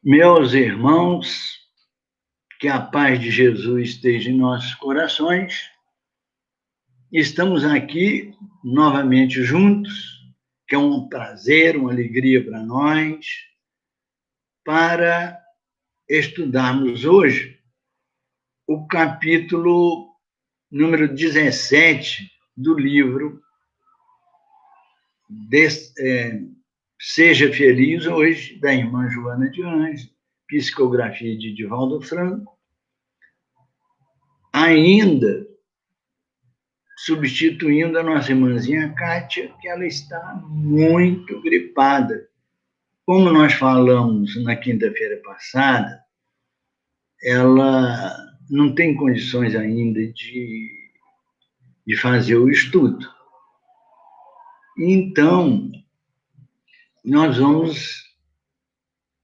Meus irmãos, que a paz de Jesus esteja em nossos corações. Estamos aqui novamente juntos, que é um prazer, uma alegria para nós, para estudarmos hoje o capítulo número 17 do livro Seja Feliz Hoje, da irmã Joana de Anjos, psicografia de Divaldo Franco, ainda substituindo a nossa irmãzinha Kátia, que ela está muito gripada. Como nós falamos na quinta-feira passada, ela não tem condições ainda de fazer o estudo. Então, nós vamos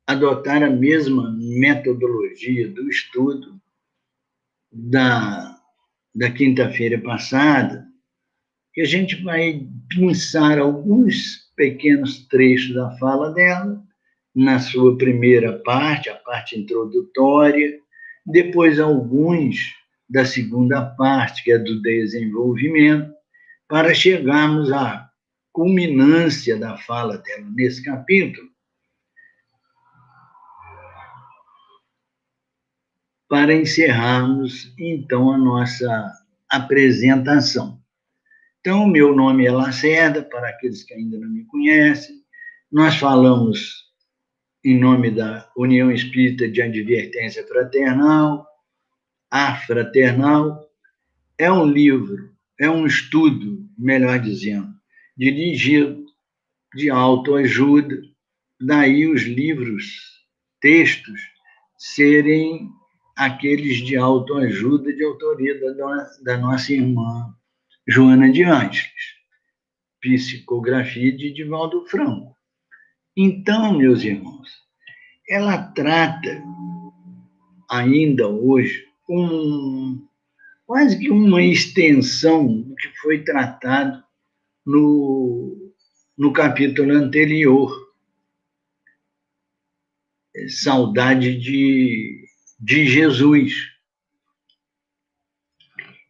adotar a mesma metodologia do estudo da quinta-feira passada, que a gente vai pensar alguns pequenos trechos da fala dela, na sua primeira parte, a parte introdutória, depois alguns da segunda parte, que é do desenvolvimento, para chegarmos à culminância da fala dela nesse capítulo, para encerrarmos, então, a nossa apresentação. Então, meu nome é Lacerda, para aqueles que ainda não me conhecem. Nós falamos em nome da União Espírita de Advertência Fraternal, A Fraternal. É um livro, é um estudo, melhor dizendo, dirigido de autoajuda, daí os livros, textos, serem aqueles de autoajuda de autoria da nossa irmã Joana de Ângeles, psicografia de Divaldo Franco. Então, meus irmãos, ela trata ainda hoje quase que uma extensão do que foi tratado no capítulo anterior, Saudade de Jesus.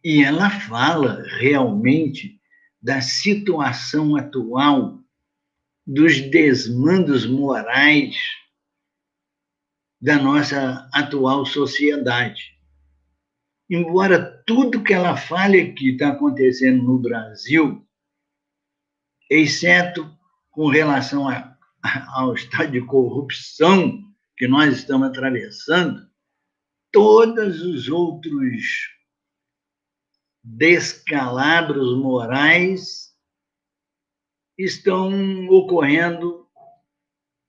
E ela fala realmente da situação atual, dos desmandos morais da nossa atual sociedade. Embora tudo que ela fale aqui está acontecendo no Brasil, exceto com relação ao estado de corrupção que nós estamos atravessando, todos os outros descalabros morais estão ocorrendo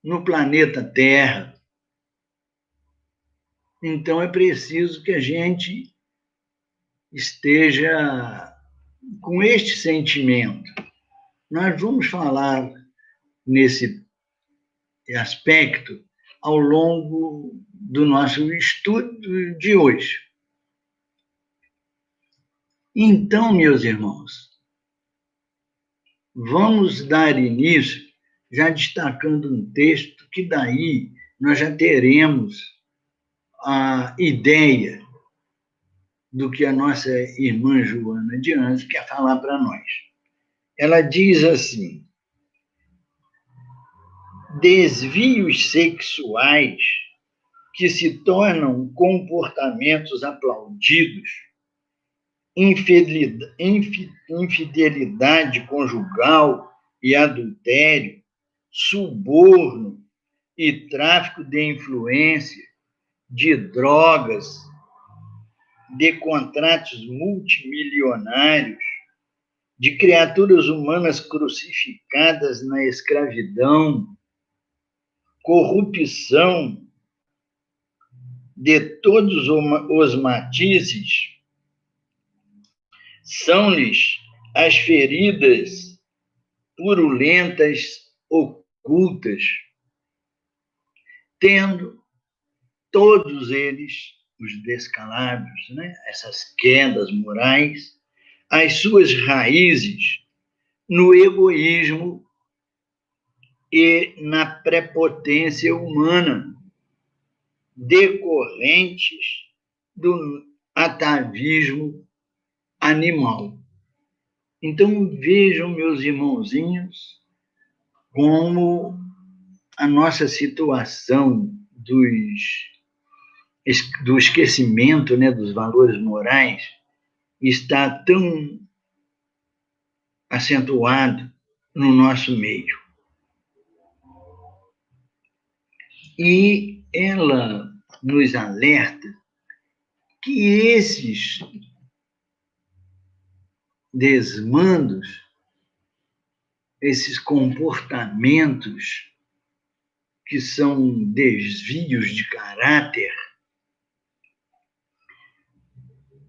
no planeta Terra. Então, é preciso que a gente esteja com este sentimento. Nós vamos falar nesse aspecto ao longo do nosso estudo de hoje. Então, meus irmãos, vamos dar início já destacando um texto que daí nós já teremos a ideia do que a nossa irmã Joana de Anjos quer falar para nós. Ela diz assim: desvios sexuais que se tornam comportamentos aplaudidos, infidelidade conjugal e adultério, suborno e tráfico de influência, de drogas, de contratos multimilionários, de criaturas humanas crucificadas na escravidão, corrupção de todos os matizes, são-lhes as feridas purulentas ocultas, tendo todos eles, os descalabros, essas quedas morais, as suas raízes no egoísmo e na prepotência humana, decorrentes do atavismo animal. Então, vejam, meus irmãozinhos, como a nossa situação do esquecimento, né, dos valores morais está tão acentuado no nosso meio. E ela nos alerta que esses desmandos, esses comportamentos que são desvios de caráter,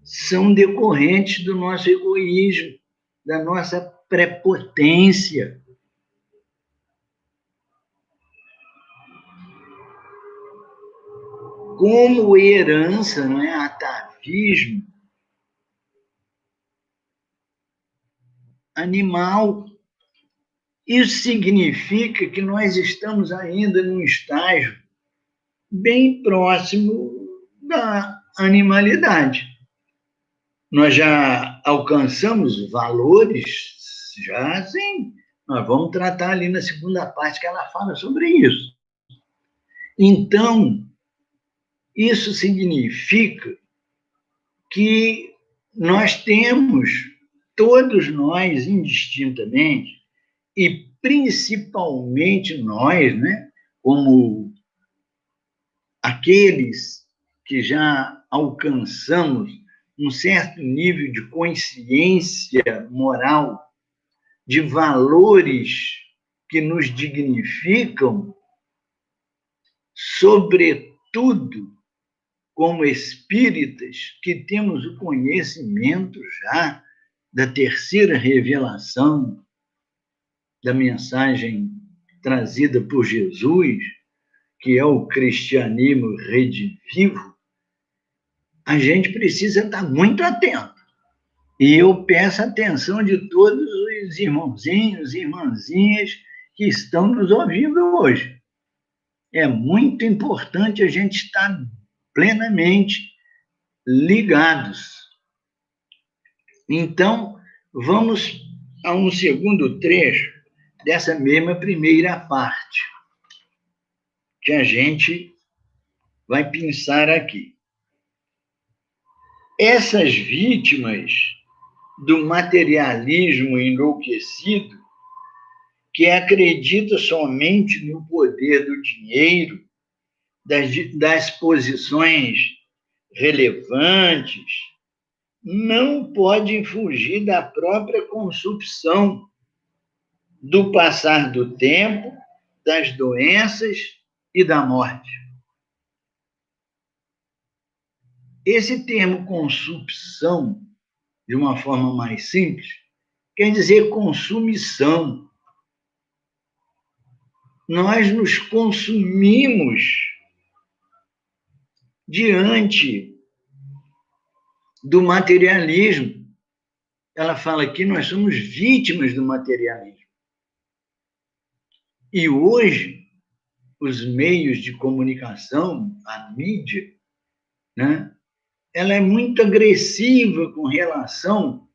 são decorrentes do nosso egoísmo, da nossa prepotência. Como herança, não é? Atavismo animal. Isso significa que nós estamos ainda num estágio bem próximo da animalidade. Nós já alcançamos valores, já sim. Nós vamos tratar ali na segunda parte que ela fala sobre isso. Então, isso significa que nós temos, todos nós, indistintamente, e principalmente nós, né, como aqueles que já alcançamos um certo nível de consciência moral, de valores que nos dignificam, sobretudo como espíritas que temos o conhecimento já da terceira revelação da mensagem trazida por Jesus, que é o cristianismo redivivo, a gente precisa estar muito atento. E eu peço a atenção de todos os irmãozinhos e irmãzinhas que estão nos ouvindo hoje. É muito importante a gente estar plenamente ligados. Então, vamos a um segundo trecho dessa mesma primeira parte, que a gente vai pensar aqui. Essas vítimas do materialismo enlouquecido, que acredita somente no poder do dinheiro, das posições relevantes, não podem fugir da própria consumpção, do passar do tempo, das doenças e da morte. Esse termo consumpção, de uma forma mais simples, quer dizer consumição. Nós nos consumimos diante do materialismo. Ela fala aqui, nós somos vítimas do materialismo. E hoje, os meios de comunicação, a mídia, né, ela é muito agressiva com relação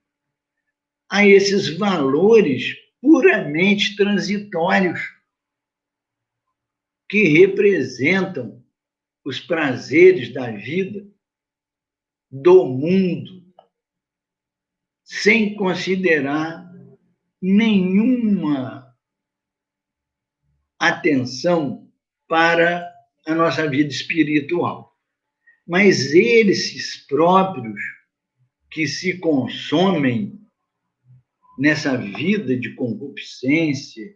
a esses valores puramente transitórios que representam os prazeres da vida, do mundo, sem considerar nenhuma atenção para a nossa vida espiritual. Mas eles próprios que se consomem nessa vida de concupiscência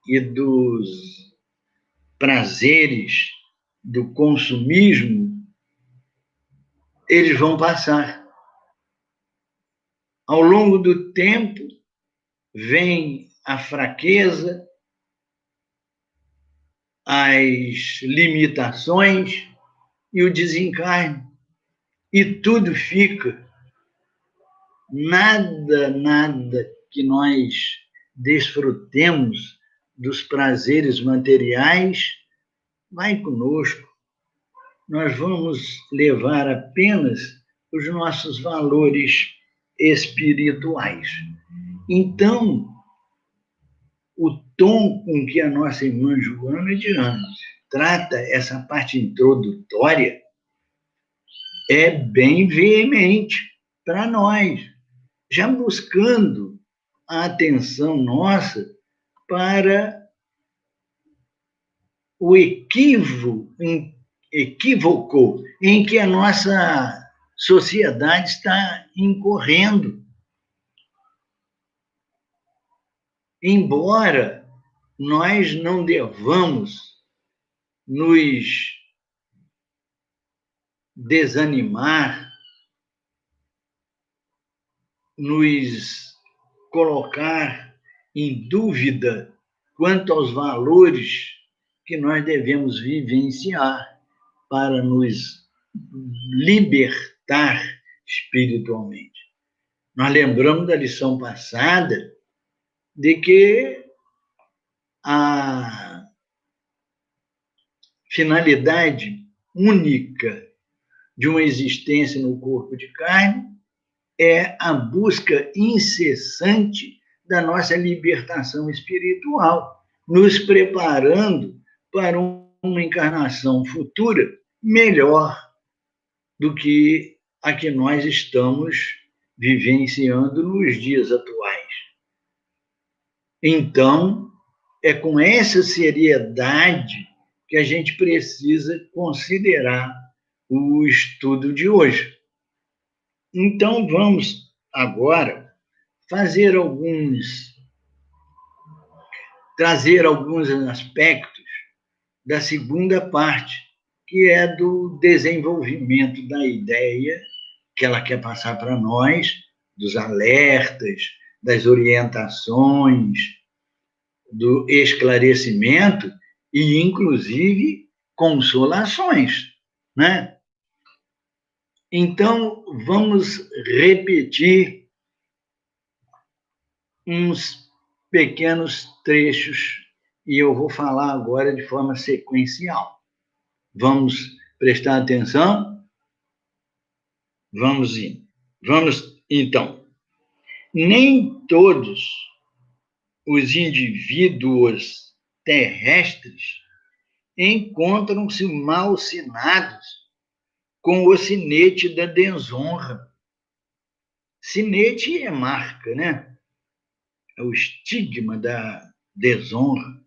e dos prazeres do consumismo, eles vão passar. Ao longo do tempo, vem a fraqueza, as limitações e o desencarne. E tudo fica. Nada que nós desfrutemos dos prazeres materiais vai conosco. nós vamos levar apenas os nossos valores espirituais. Então, o tom com que a nossa irmã Joana de Anjos trata essa parte introdutória é bem veemente para nós, já buscando a atenção nossa para o equívoco em que a nossa sociedade está incorrendo. Embora nós não devamos nos desanimar, nos colocar em dúvida quanto aos valores que nós devemos vivenciar para nos libertar espiritualmente. Nós lembramos da lição passada de que a finalidade única de uma existência no corpo de carne é a busca incessante da nossa libertação espiritual, nos preparando para uma encarnação futura melhor do que a que nós estamos vivenciando nos dias atuais. Então, é com essa seriedade que a gente precisa considerar o estudo de hoje. Então, vamos agora trazer alguns aspectos da segunda parte, que é do desenvolvimento da ideia que ela quer passar para nós, dos alertas, das orientações, do esclarecimento e, inclusive, consolações, né? Então, vamos repetir uns pequenos trechos e eu vou falar agora de forma sequencial. Vamos prestar atenção? Vamos então. Nem todos os indivíduos terrestres encontram-se malsinados com o sinete da desonra. Sinete é marca, né? É o estigma da desonra.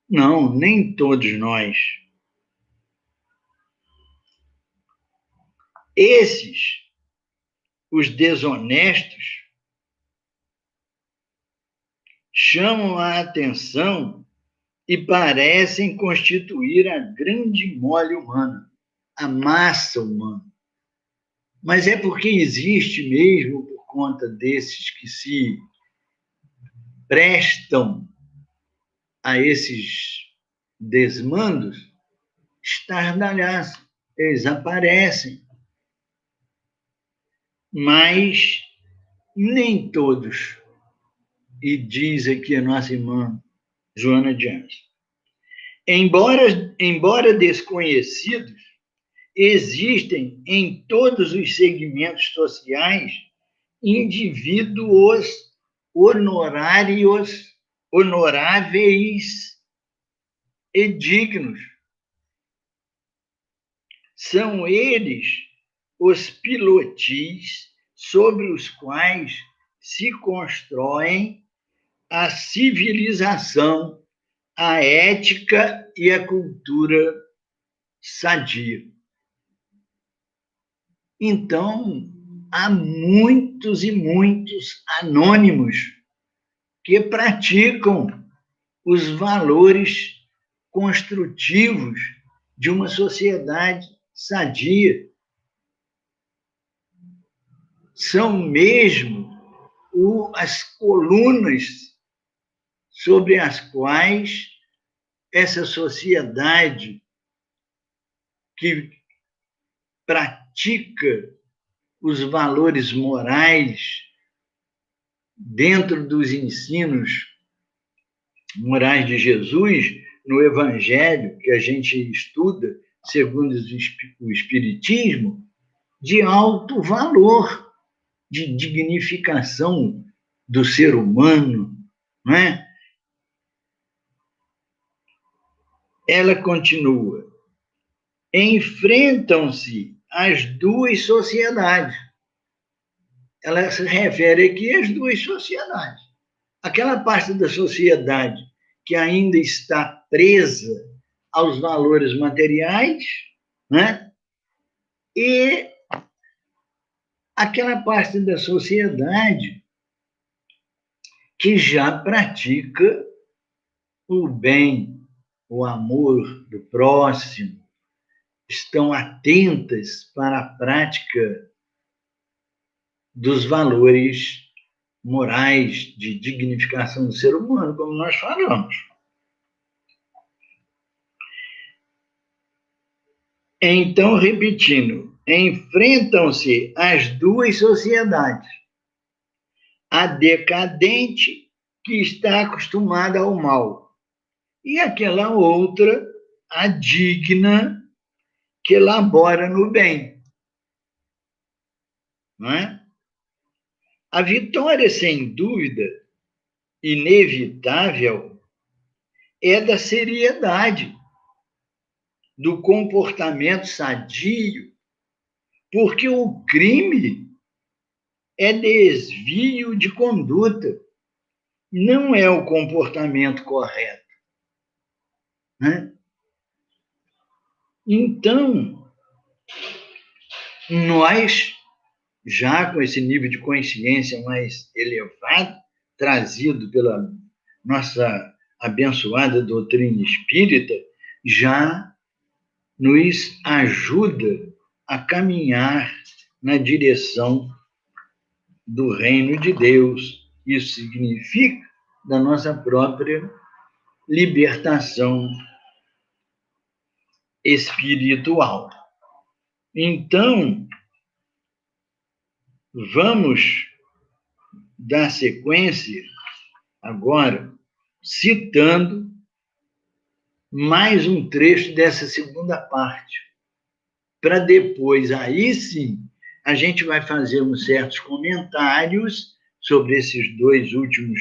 Não, nem todos nós. Esses, os desonestos, chamam a atenção e parecem constituir a grande mole humana, a massa humana. Mas é porque existe mesmo, por conta desses que se prestam a esses desmandos, estardalhaço, eles aparecem. Mas nem todos, e diz aqui a nossa irmã Joana de Anjos, embora desconhecidos, existem em todos os segmentos sociais indivíduos honoráveis e dignos. São eles os pilotis sobre os quais se constroem a civilização, a ética e a cultura sadia. Então, há muitos e muitos anônimos que praticam os valores construtivos de uma sociedade sadia. São mesmo as colunas sobre as quais essa sociedade que pratica os valores morais dentro dos ensinos morais de Jesus, no Evangelho que a gente estuda segundo o Espiritismo, de alto valor, de dignificação do ser humano, não é? Ela continua: enfrentam-se as duas sociedades. Ela se refere aqui às duas sociedades. Aquela parte da sociedade que ainda está presa aos valores materiais, né? E aquela parte da sociedade que já pratica o bem, o amor do próximo, estão atentas para a prática dos valores morais de dignificação do ser humano, como nós falamos. Então, repetindo, enfrentam-se as duas sociedades. A decadente, que está acostumada ao mal, e aquela outra, a digna, que elabora no bem. Não é? A vitória, sem dúvida, inevitável, é da seriedade, do comportamento sadio, porque o crime é desvio de conduta, não é o comportamento correto. Né? Então, nós, já com esse nível de consciência mais elevado, trazido pela nossa abençoada doutrina espírita, já nos ajuda a caminhar na direção do reino de Deus. Isso significa da nossa própria libertação espiritual. Então, vamos dar sequência agora, citando mais um trecho dessa segunda parte, para depois, aí sim, a gente vai fazer uns certos comentários sobre esses dois últimos,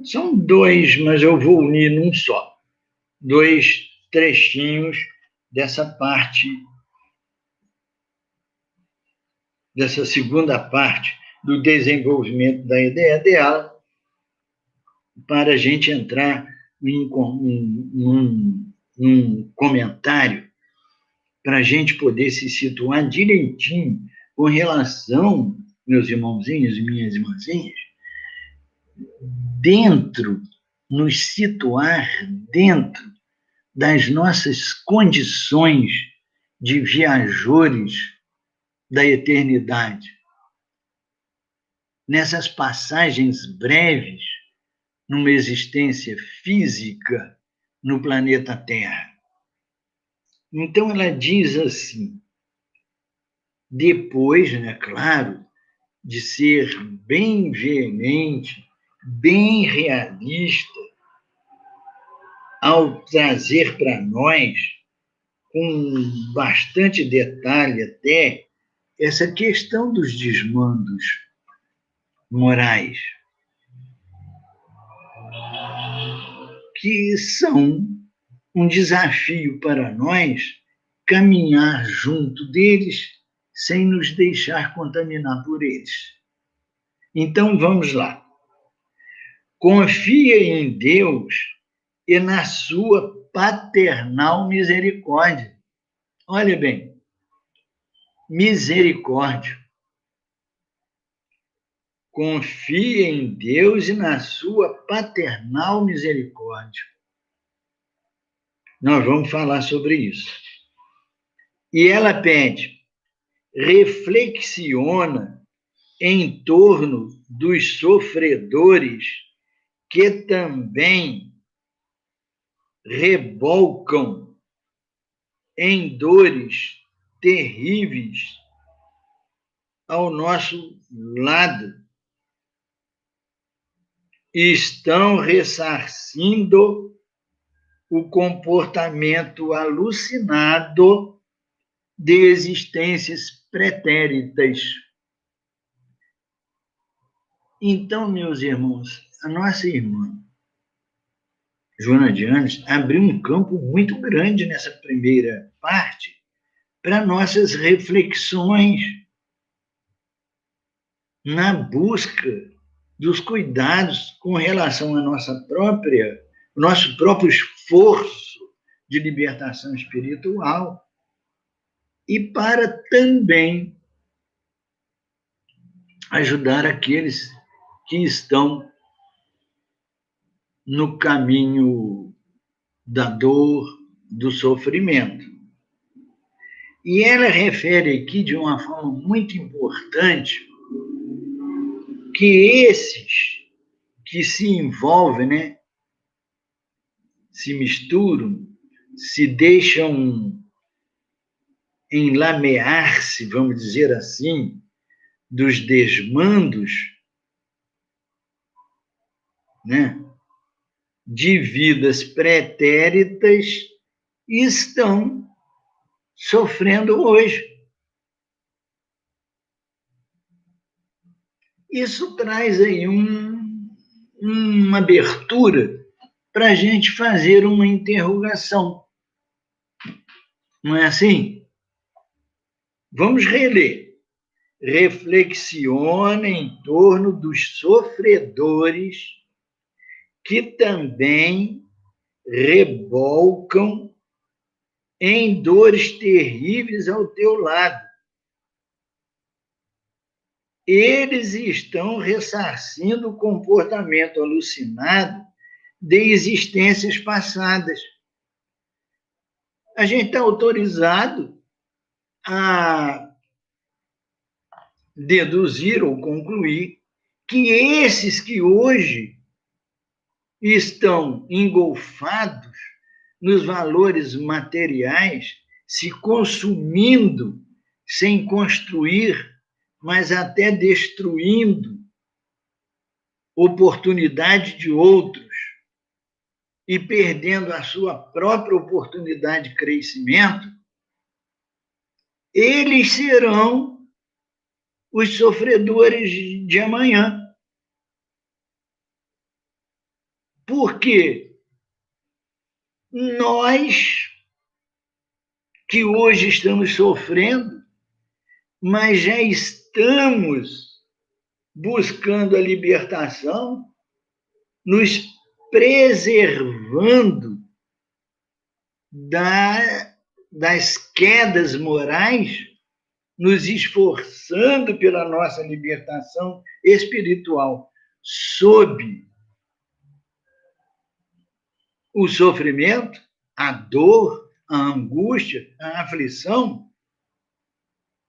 são dois, mas eu vou unir num só, dois trechinhos dessa parte, dessa segunda parte do desenvolvimento da ideia dela, para a gente entrar num comentário, para a gente poder se situar direitinho com relação, meus irmãozinhos e minhas irmãzinhas, nos situar dentro das nossas condições de viajores da eternidade. Nessas passagens breves, numa existência física no planeta Terra. Então, ela diz assim, depois, né, claro, de ser bem veemente, bem realista, ao trazer para nós, com bastante detalhe até, essa questão dos desmandos morais, que são um desafio para nós caminhar junto deles sem nos deixar contaminar por eles. Então, vamos lá. Confia em Deus e na sua paternal misericórdia. Olha bem, misericórdia. Confia em Deus e na sua paternal misericórdia. Nós vamos falar sobre isso. E ela pede, reflexiona em torno dos sofredores que também rebolcam em dores terríveis ao nosso lado e estão ressarcindo o comportamento alucinado de existências pretéritas. Então, meus irmãos, a nossa irmã Joana de Ângeles abriu um campo muito grande nessa primeira parte para nossas reflexões na busca dos cuidados com relação à nosso próprio esforço de libertação espiritual e para também ajudar aqueles que estão no caminho da dor, do sofrimento. E ela refere aqui de uma forma muito importante que esses que se envolvem, né, se misturam, se deixam enlamear-se, vamos dizer assim, dos desmandos, né, de vidas pretéritas, estão sofrendo hoje. Isso traz aí uma abertura para a gente fazer uma interrogação. Não é assim? Vamos reler. Reflexione em torno dos sofredores que também rebolcam em dores terríveis ao teu lado. Eles estão ressarcindo o comportamento alucinado de existências passadas. A gente está autorizado a deduzir ou concluir que esses que hoje estão engolfados nos valores materiais, se consumindo sem construir, mas até destruindo oportunidade de outros e perdendo a sua própria oportunidade de crescimento, eles serão os sofredores de amanhã. Porque nós, que hoje estamos sofrendo, mas já estamos buscando a libertação, nos preservando das quedas morais, nos esforçando pela nossa libertação espiritual, sob o sofrimento, a dor, a angústia, a aflição.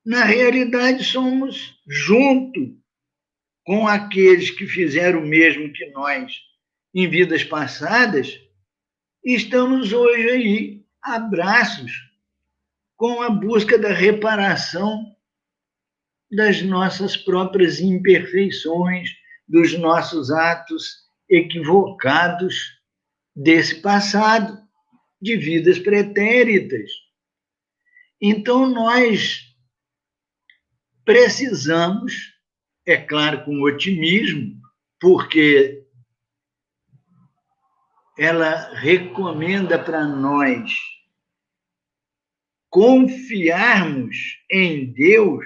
Na realidade, somos, junto com aqueles que fizeram o mesmo que nós em vidas passadas, estamos hoje aí, abraços, com a busca da reparação das nossas próprias imperfeições, dos nossos atos equivocados desse passado, de vidas pretéritas. Então, nós precisamos, é claro, com otimismo, porque ela recomenda para nós confiarmos em Deus,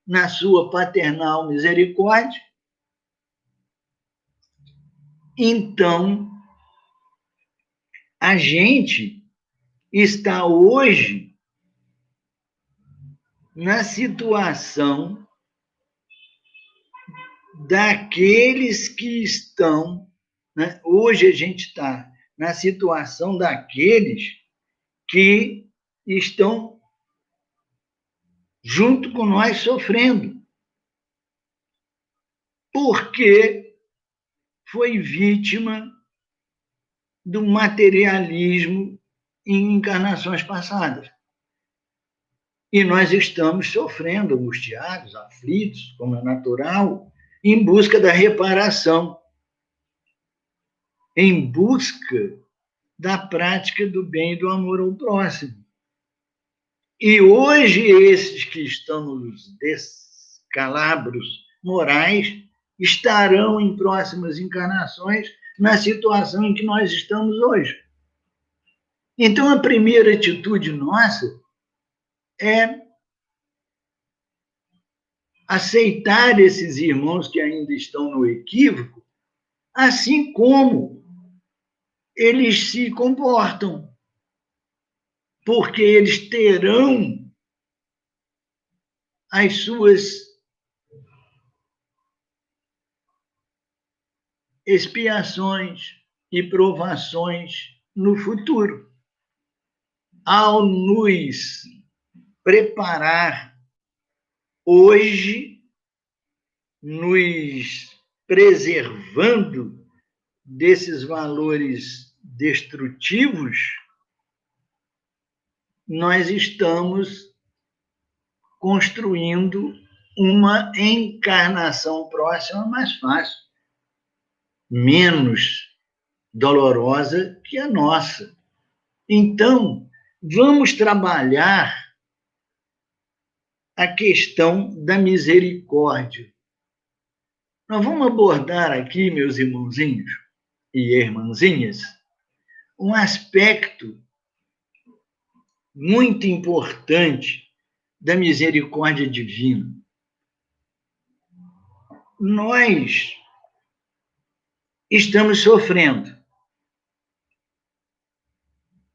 na sua paternal misericórdia. Então, a gente está hoje na situação daqueles que estão, né? Hoje a gente está na situação daqueles que estão junto com nós sofrendo, porque foi vítima do materialismo em encarnações passadas. E nós estamos sofrendo, angustiados, aflitos, como é natural, em busca da reparação, em busca da prática do bem e do amor ao próximo. E hoje, esses que estão nos descalabros morais estarão em próximas encarnações na situação em que nós estamos hoje. Então, a primeira atitude nossa é aceitar esses irmãos que ainda estão no equívoco, assim como eles se comportam, porque eles terão as suas expiações e provações no futuro. Ao nos preparar hoje, nos preservando desses valores destrutivos, nós estamos construindo uma encarnação próxima mais fácil, menos dolorosa que a nossa. Então, vamos trabalhar a questão da misericórdia. Nós vamos abordar aqui, meus irmãozinhos e irmãzinhas, um aspecto muito importante da misericórdia divina. Nós estamos sofrendo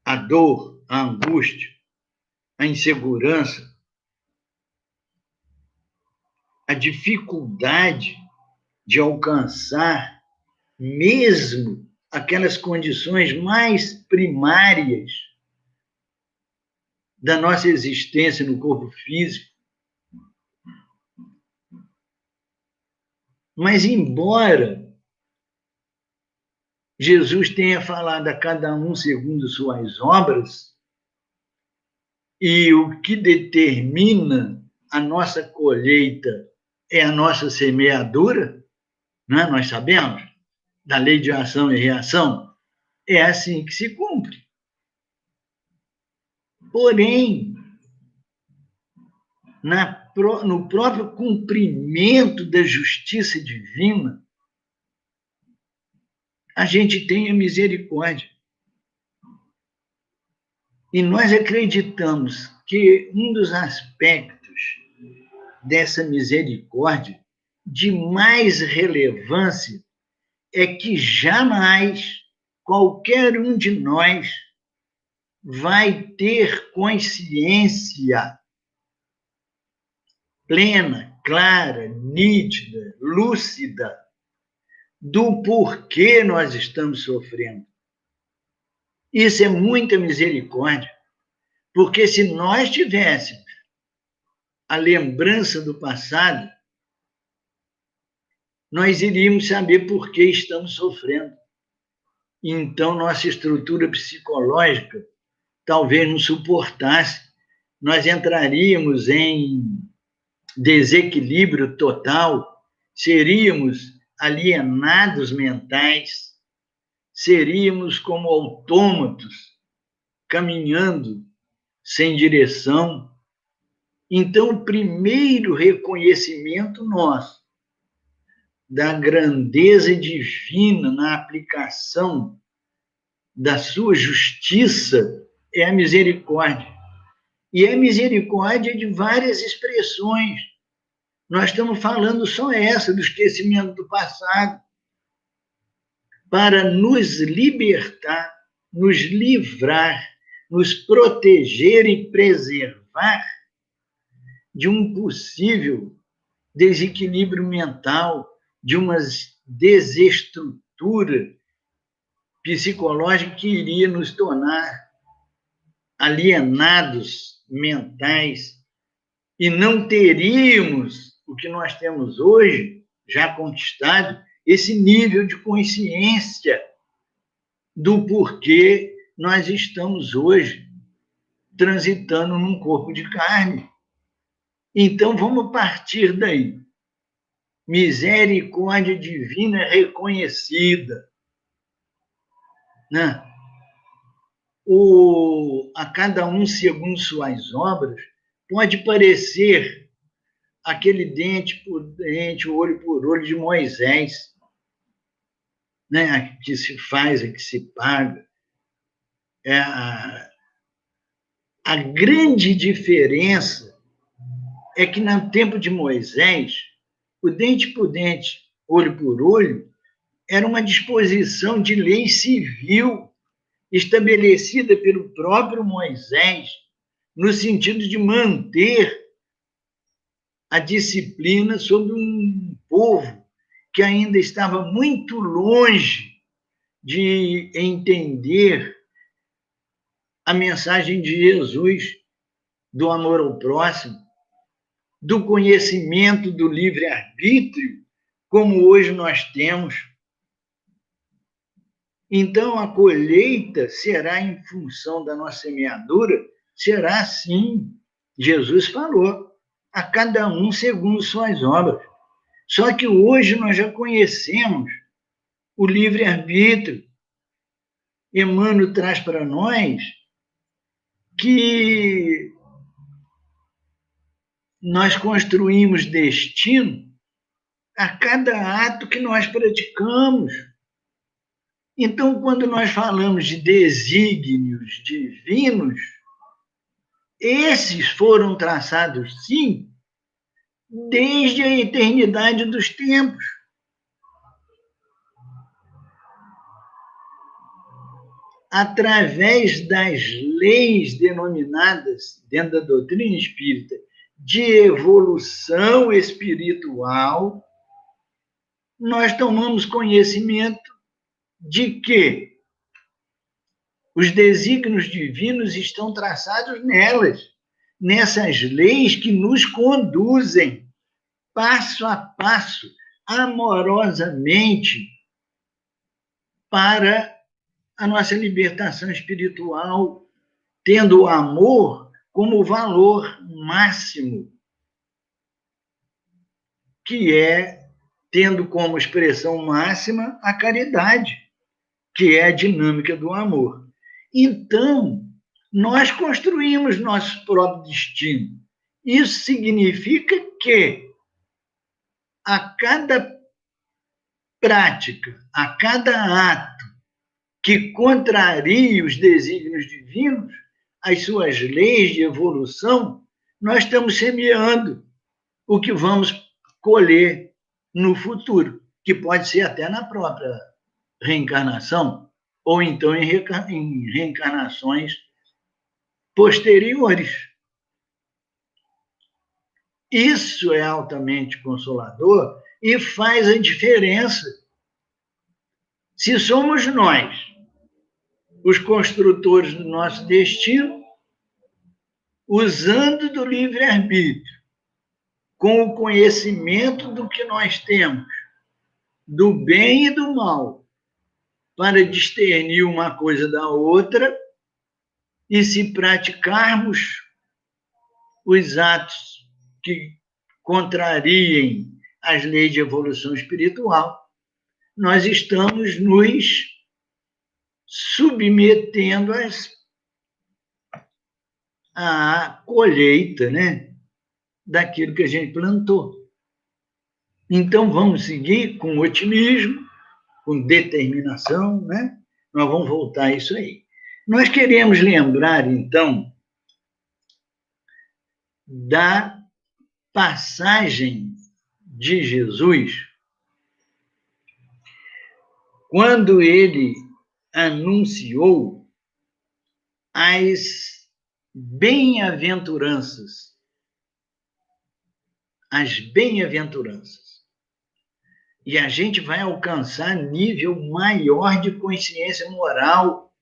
a dor, a angústia, a insegurança, a dificuldade de alcançar mesmo aquelas condições mais primárias da nossa existência no corpo físico. Mas, embora Jesus tenha falado a cada um segundo suas obras, e o que determina a nossa colheita é a nossa semeadura, né? Nós sabemos, da lei de ação e reação, é assim que se cumpre. Porém, no próprio cumprimento da justiça divina, a gente tem a misericórdia. E nós acreditamos que um dos aspectos dessa misericórdia de mais relevância é que jamais qualquer um de nós vai ter consciência plena, clara, nítida, lúcida do porquê nós estamos sofrendo. Isso é muita misericórdia, porque se nós tivéssemos a lembrança do passado, nós iríamos saber por que estamos sofrendo. Então, nossa estrutura psicológica talvez não suportasse, nós entraríamos em desequilíbrio total, seríamos alienados mentais, seríamos como autômatos, caminhando sem direção. Então, o primeiro reconhecimento nosso da grandeza divina na aplicação da sua justiça é a misericórdia. E a misericórdia de várias expressões. Nós estamos falando só essa, do esquecimento do passado, para nos libertar, nos livrar, nos proteger e preservar de um possível desequilíbrio mental, de uma desestrutura psicológica que iria nos tornar alienados mentais e não teríamos o que nós temos hoje, já conquistado, esse nível de consciência do porquê nós estamos hoje transitando num corpo de carne. Então, vamos partir daí. Misericórdia divina reconhecida, né? a cada um segundo suas obras, pode parecer aquele dente por dente, olho por olho de Moisés, né? Que se faz, que se paga. A grande diferença é que, no tempo de Moisés, o dente por dente, olho por olho, era uma disposição de lei civil estabelecida pelo próprio Moisés, no sentido de manter a disciplina sobre um povo que ainda estava muito longe de entender a mensagem de Jesus, do amor ao próximo, do conhecimento do livre-arbítrio, como hoje nós temos. Então, a colheita será em função da nossa semeadura, será assim. Jesus falou, a cada um segundo suas obras. Só que hoje nós já conhecemos o livre-arbítrio. Emmanuel traz para nós que nós construímos destino a cada ato que nós praticamos. Então, quando nós falamos de desígnios divinos, esses foram traçados, sim, desde a eternidade dos tempos. Através das leis denominadas, dentro da doutrina espírita, de evolução espiritual, nós tomamos conhecimento de que os desígnios divinos estão traçados nelas, nessas leis que nos conduzem passo a passo, amorosamente, para a nossa libertação espiritual, tendo o amor como valor máximo, que é, tendo como expressão máxima a caridade, que é a dinâmica do amor. Então, nós construímos nosso próprio destino. Isso significa que a cada prática, a cada ato que contraria os desígnios divinos, as suas leis de evolução, nós estamos semeando o que vamos colher no futuro, que pode ser até na própria reencarnação, ou então em reencarnações posteriores. Isso é altamente consolador e faz a diferença. Se somos nós os construtores do nosso destino, usando do livre-arbítrio, com o conhecimento do que nós temos, do bem e do mal, para discernir uma coisa da outra, e se praticarmos os atos que contrariem as leis de evolução espiritual, nós estamos nos submetendo à colheita, né, daquilo que a gente plantou. Então, vamos seguir com otimismo, com determinação, né? Nós vamos voltar a isso aí. Nós queremos lembrar, então, da passagem de Jesus, quando ele anunciou as bem-aventuranças. As bem-aventuranças. E a gente vai alcançar nível maior de consciência moral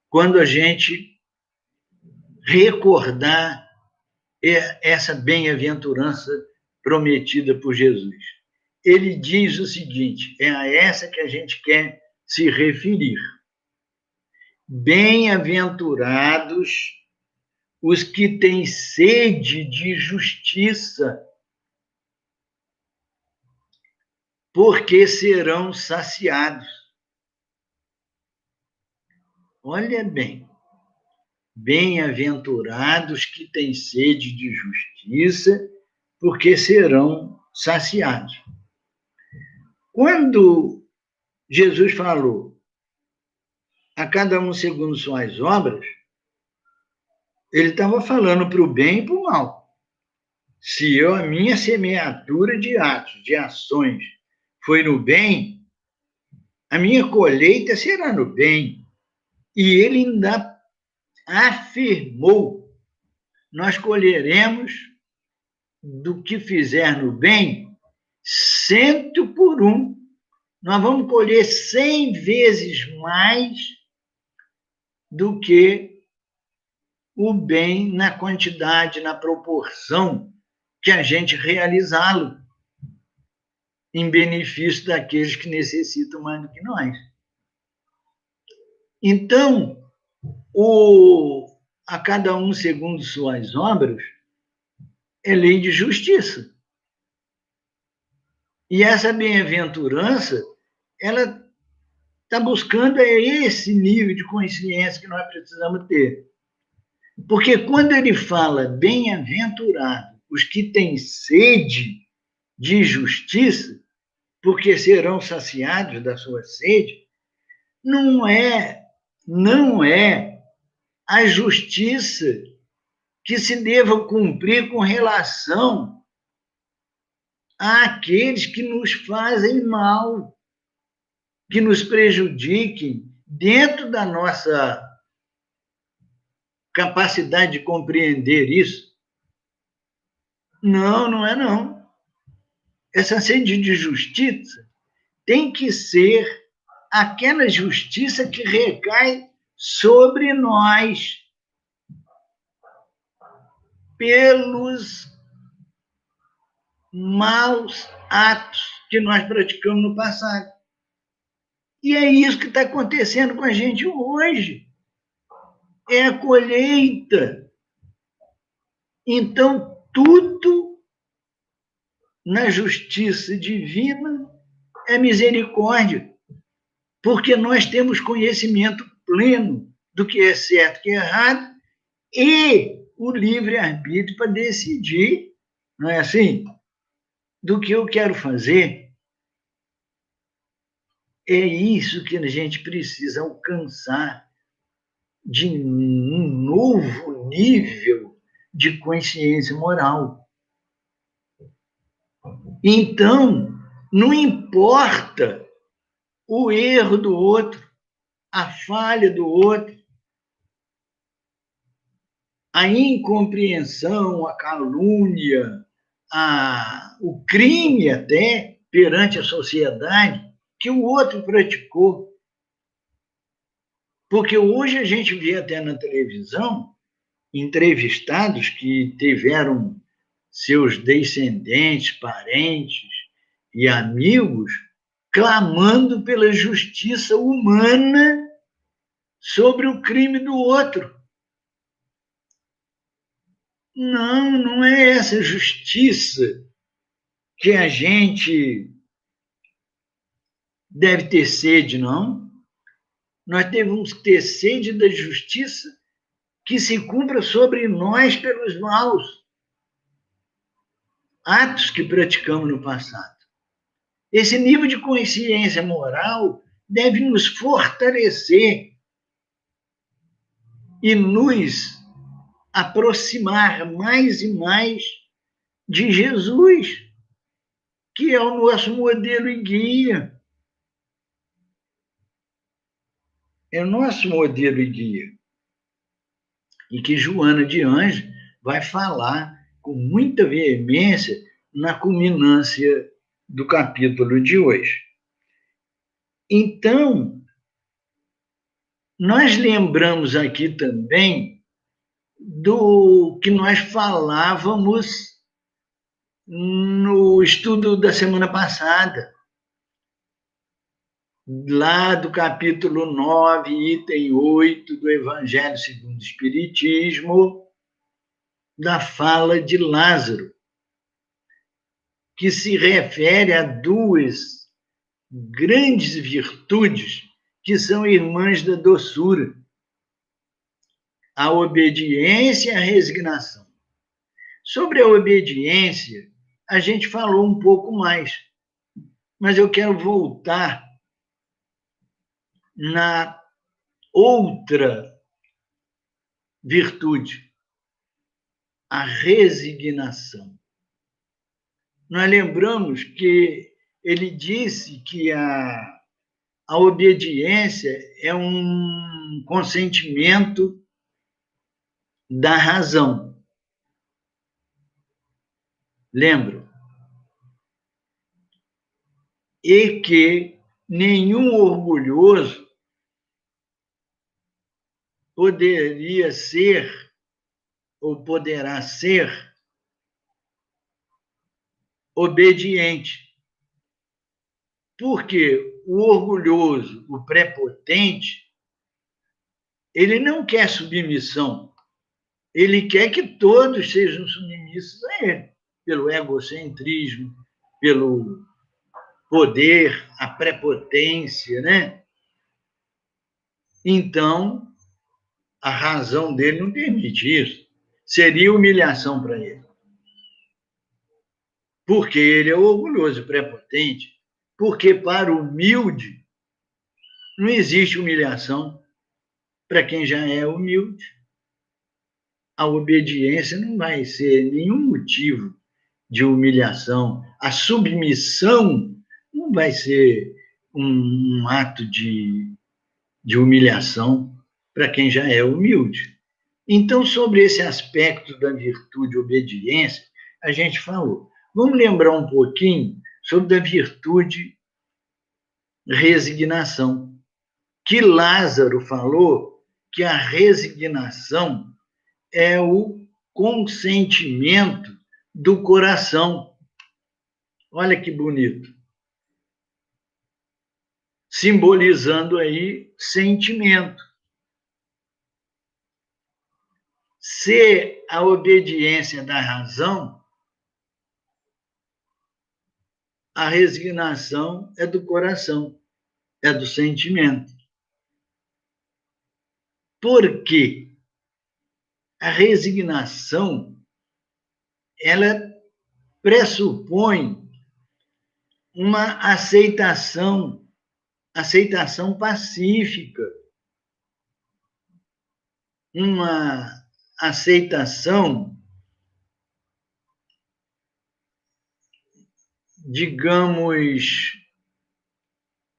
quando a gente recordar essa bem-aventurança prometida por Jesus. Ele diz o seguinte, é a essa que a gente quer se referir. Bem-aventurados os que têm sede de justiça, porque serão saciados. Olha bem, bem-aventurados que têm sede de justiça, porque serão saciados. Quando Jesus falou a cada um segundo suas obras, ele estava falando para o bem e para o mal. Se a minha semeadura de atos, de ações, foi no bem, a minha colheita será no bem. E ele ainda afirmou: nós colheremos do que fizer no bem 100 por 1. Nós vamos colher 100 vezes mais do que o bem na quantidade, na proporção que a gente realizá-lo em benefício daqueles que necessitam mais do que nós. Então, a cada um segundo suas obras é lei de justiça. E essa bem-aventurança, ela está buscando esse nível de consciência que nós precisamos ter. Porque quando ele fala bem-aventurado, os que têm sede de justiça, porque serão saciados da sua sede, não é a justiça que se deva cumprir com relação àqueles que nos fazem mal, que nos prejudiquem dentro da nossa capacidade de compreender isso. Não é não. Essa sede de justiça tem que ser aquela justiça que recai sobre nós pelos maus atos que nós praticamos no passado. E é isso que está acontecendo com a gente hoje. É a colheita. Então, tudo na justiça divina é misericórdia, porque nós temos conhecimento pleno do que é certo e o que é errado e o livre-arbítrio para decidir, não é assim? Do que eu quero fazer. É isso que a gente precisa alcançar de um novo nível de consciência moral. Então, não importa o erro do outro, a falha do outro, a incompreensão, a calúnia, o crime até perante a sociedade que o outro praticou. Porque hoje a gente vê até na televisão entrevistados que tiveram seus descendentes, parentes e amigos clamando pela justiça humana sobre o crime do outro. Não é essa justiça que a gente deve ter sede, não. Nós devemos ter sede da justiça que se cumpra sobre nós pelos maus atos que praticamos no passado. Esse nível de consciência moral deve nos fortalecer e nos aproximar mais e mais de Jesus, que é o nosso modelo e guia. É o nosso modelo e guia. E que Joana de Anjos vai falar com muita veemência na culminância do capítulo de hoje. Então, nós lembramos aqui também do que nós falávamos no estudo da semana passada, lá do capítulo 9, item 8 do Evangelho segundo o Espiritismo, da fala de Lázaro, que se refere a duas grandes virtudes que são irmãs da doçura, a obediência e a resignação. Sobre a obediência, a gente falou um pouco mais, mas eu quero voltar na outra virtude, a resignação. Nós lembramos que ele disse que a obediência é um consentimento da razão. Lembro? E que nenhum orgulhoso poderia ser ou poderá ser obediente. Porque o orgulhoso, o prepotente, ele não quer submissão. Ele quer que todos sejam submissos a ele, pelo egocentrismo, pelo poder, a prepotência, né? Então, a razão dele não permite isso. Seria humilhação para ele. Porque ele é orgulhoso e prepotente. Porque para o humilde não existe humilhação para quem já é humilde. A obediência não vai ser nenhum motivo de humilhação. A submissão não vai ser um ato de humilhação para quem já é humilde. Então, sobre esse aspecto da virtude obediência, a gente falou. Vamos lembrar um pouquinho sobre a virtude resignação, que Lázaro falou que a resignação é o consentimento do coração. Olha que bonito. Simbolizando aí sentimento. Se a obediência da razão, a resignação é do coração, é do sentimento. Por quê? A resignação, ela pressupõe uma aceitação pacífica, uma aceitação, digamos,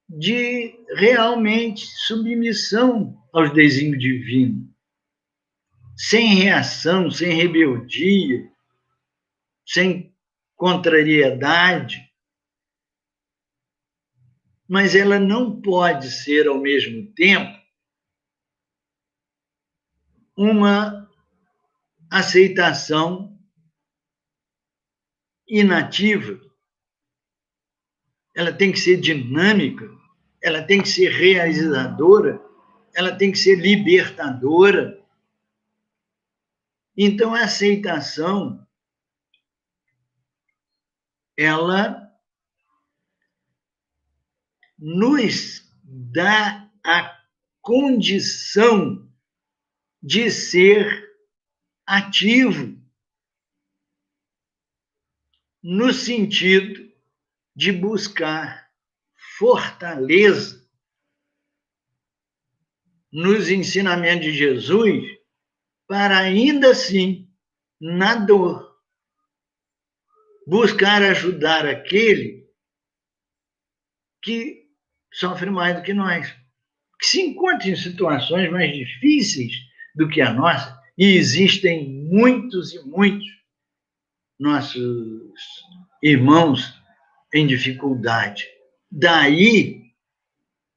de realmente submissão aos desígnios divinos, sem reação, sem rebeldia, sem contrariedade, mas ela não pode ser, ao mesmo tempo, uma aceitação inativa. Ela tem que ser dinâmica, ela tem que ser realizadora, ela tem que ser libertadora. Então, a aceitação, ela nos dá a condição de ser ativo, no sentido de buscar fortaleza nos ensinamentos de Jesus, para ainda assim, na dor, buscar ajudar aquele que sofre mais do que nós, que se encontra em situações mais difíceis do que a nossa, e existem muitos e muitos nossos irmãos em dificuldade. Daí,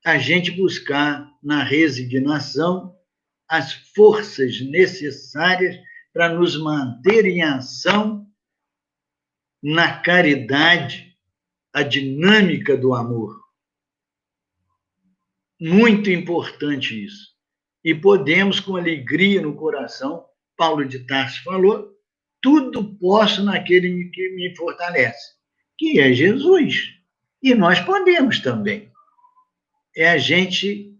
a gente buscar na resignação as forças necessárias para nos manter em ação na caridade, a dinâmica do amor. Muito importante isso. E podemos, com alegria no coração, Paulo de Tarso falou, tudo posso naquele que me fortalece, que é Jesus. E nós podemos também. É a gente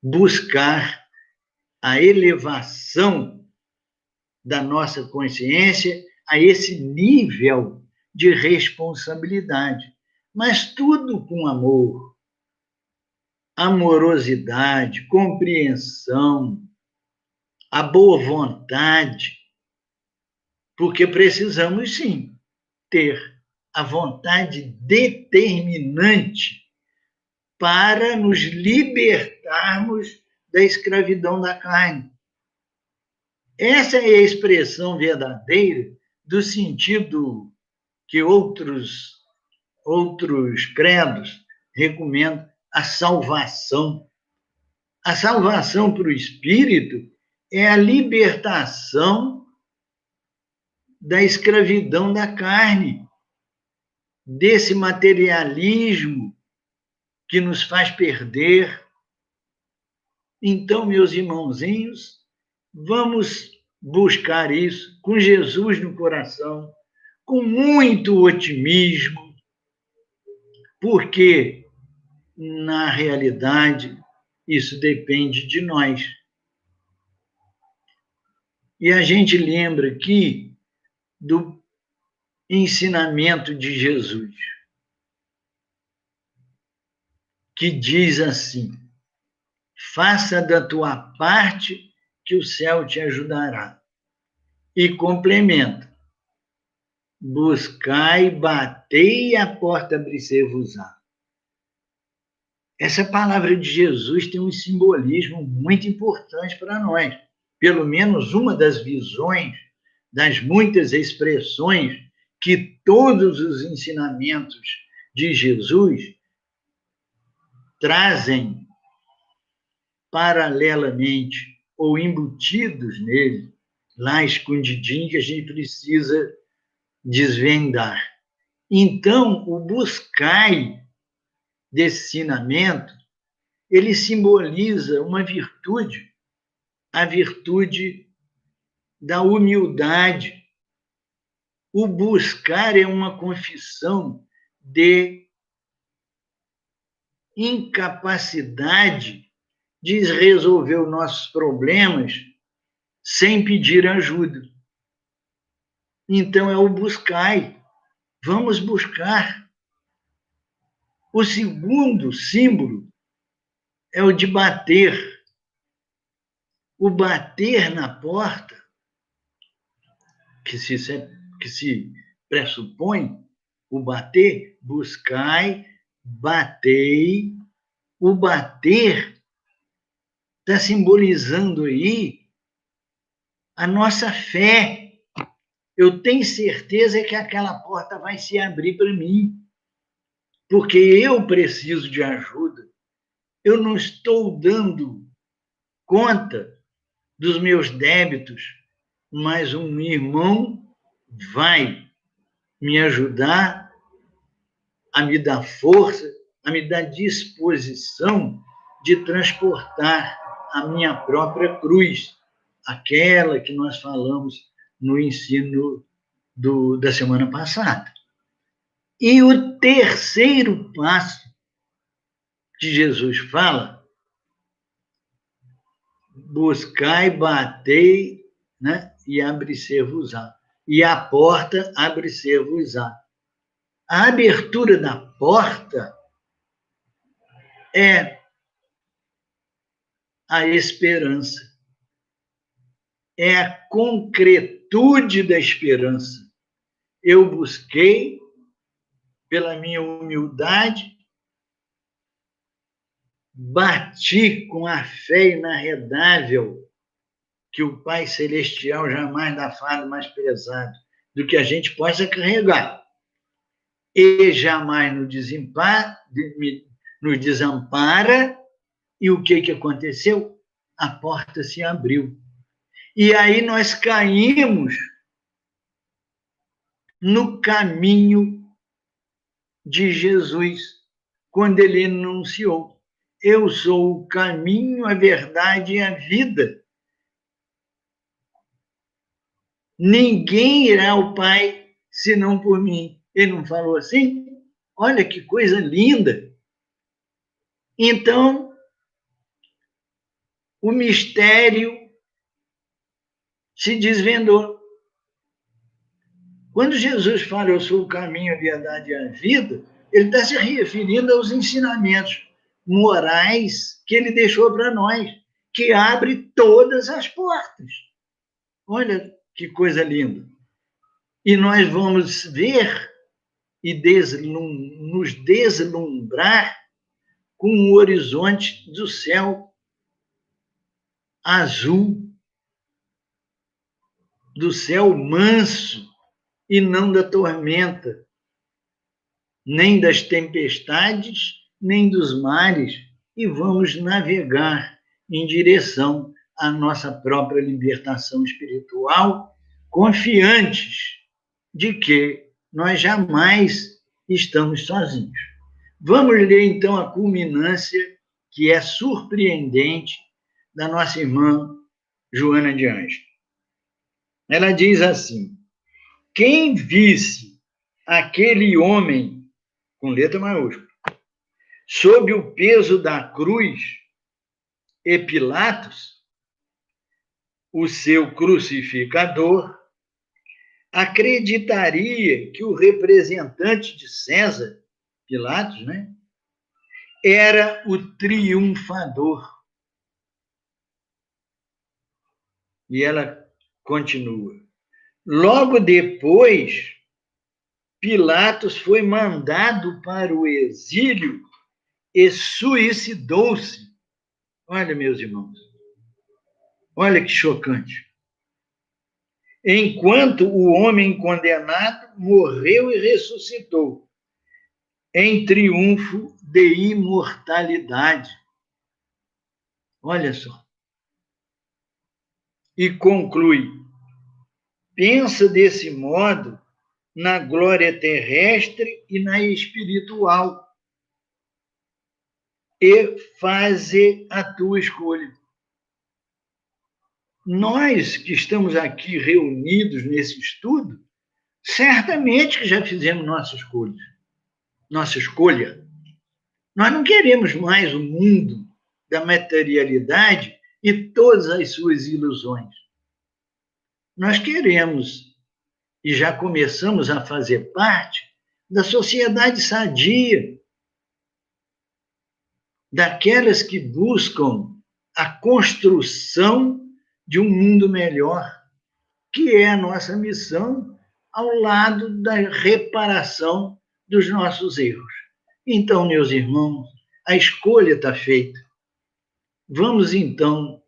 buscar a elevação da nossa consciência a esse nível de responsabilidade. Mas tudo com amor, amorosidade, compreensão, a boa vontade, porque precisamos, sim, ter a vontade determinante para nos libertarmos da escravidão da carne. Essa é a expressão verdadeira do sentido que outros credos recomendam, a salvação. A salvação para o espírito é a libertação da escravidão da carne, desse materialismo que nos faz perder. Então, meus irmãozinhos, vamos buscar isso com Jesus no coração, com muito otimismo, porque, na realidade, isso depende de nós. E a gente lembra aqui do ensinamento de Jesus, que diz assim: faça da tua parte que o céu te ajudará. E complementa: buscai, batei e a porta abrir-se-vos-á. Essa palavra de Jesus tem um simbolismo muito importante para nós. Pelo menos uma das visões, das muitas expressões que todos os ensinamentos de Jesus trazem paralelamente ou embutidos nele, lá escondidinho, que a gente precisa desvendar. Então, o buscai desse ensinamento, ele simboliza uma virtude, a virtude da humildade. O buscar é uma confissão de incapacidade de resolver os nossos problemas sem pedir ajuda. Então, é o buscai. Vamos buscar. O segundo símbolo é o de bater. O bater na porta, que se pressupõe, o bater, buscai, batei. O bater está simbolizando aí a nossa fé. Eu tenho certeza que aquela porta vai se abrir para mim, porque eu preciso de ajuda. Eu não estou dando conta dos meus débitos, mas um irmão vai me ajudar a me dar força, a me dar disposição de transportar a minha própria cruz, aquela que nós falamos no ensino da semana passada. E o terceiro passo que Jesus fala: buscai, batei, né? E abre-se-vos-á. E a porta abre-se-vos-á. A abertura da porta é a esperança, é a concretude da esperança. Eu busquei, pela minha humildade, bati com a fé inarredável que o Pai Celestial jamais dá fardo mais pesado do que a gente possa carregar. E jamais nos desampara. E o que aconteceu? A porta se abriu. E aí nós caímos no caminho de Jesus, quando ele anunciou: eu sou o caminho, a verdade e a vida. Ninguém irá ao Pai senão por mim. Ele não falou assim? Olha que coisa linda! Então, o mistério se desvendou. Quando Jesus fala, eu sou o caminho, a verdade e a vida, ele está se referindo aos ensinamentos morais que ele deixou para nós, que abre todas as portas. Olha que coisa linda. E nós vamos ver e nos deslumbrar com o horizonte do céu azul, do céu manso, e não da tormenta, nem das tempestades, nem dos mares, e vamos navegar em direção à nossa própria libertação espiritual, confiantes de que nós jamais estamos sozinhos. Vamos ler, então, a culminância, que é surpreendente, da nossa irmã Joana de Ângeles. Ela diz assim: quem visse aquele homem, com letra maiúscula, sob o peso da cruz, e Pilatos, o seu crucificador, acreditaria que o representante de César, Pilatos, né, era o triunfador. E ela continua. Logo depois, Pilatos foi mandado para o exílio e suicidou-se. Olha, meus irmãos, olha que chocante. Enquanto o homem condenado morreu e ressuscitou, em triunfo de imortalidade. Olha só. E conclui: pensa desse modo na glória terrestre e na espiritual, e faze a tua escolha. Nós que estamos aqui reunidos nesse estudo, certamente que já fizemos nossa escolha. Nossa escolha. Nós não queremos mais o mundo da materialidade e todas as suas ilusões. Nós queremos, e já começamos a fazer parte, da sociedade sadia, daquelas que buscam a construção de um mundo melhor, que é a nossa missão ao lado da reparação dos nossos erros. Então, meus irmãos, a escolha está feita. Vamos, então,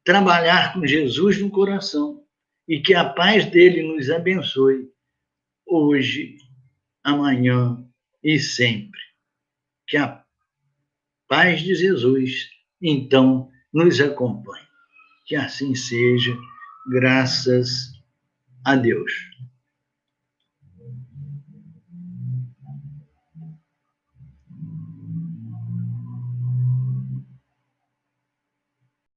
trabalhar com Jesus no coração e que a paz dele nos abençoe hoje, amanhã e sempre. Que a paz de Jesus, então, nos acompanhe. Que assim seja, graças a Deus.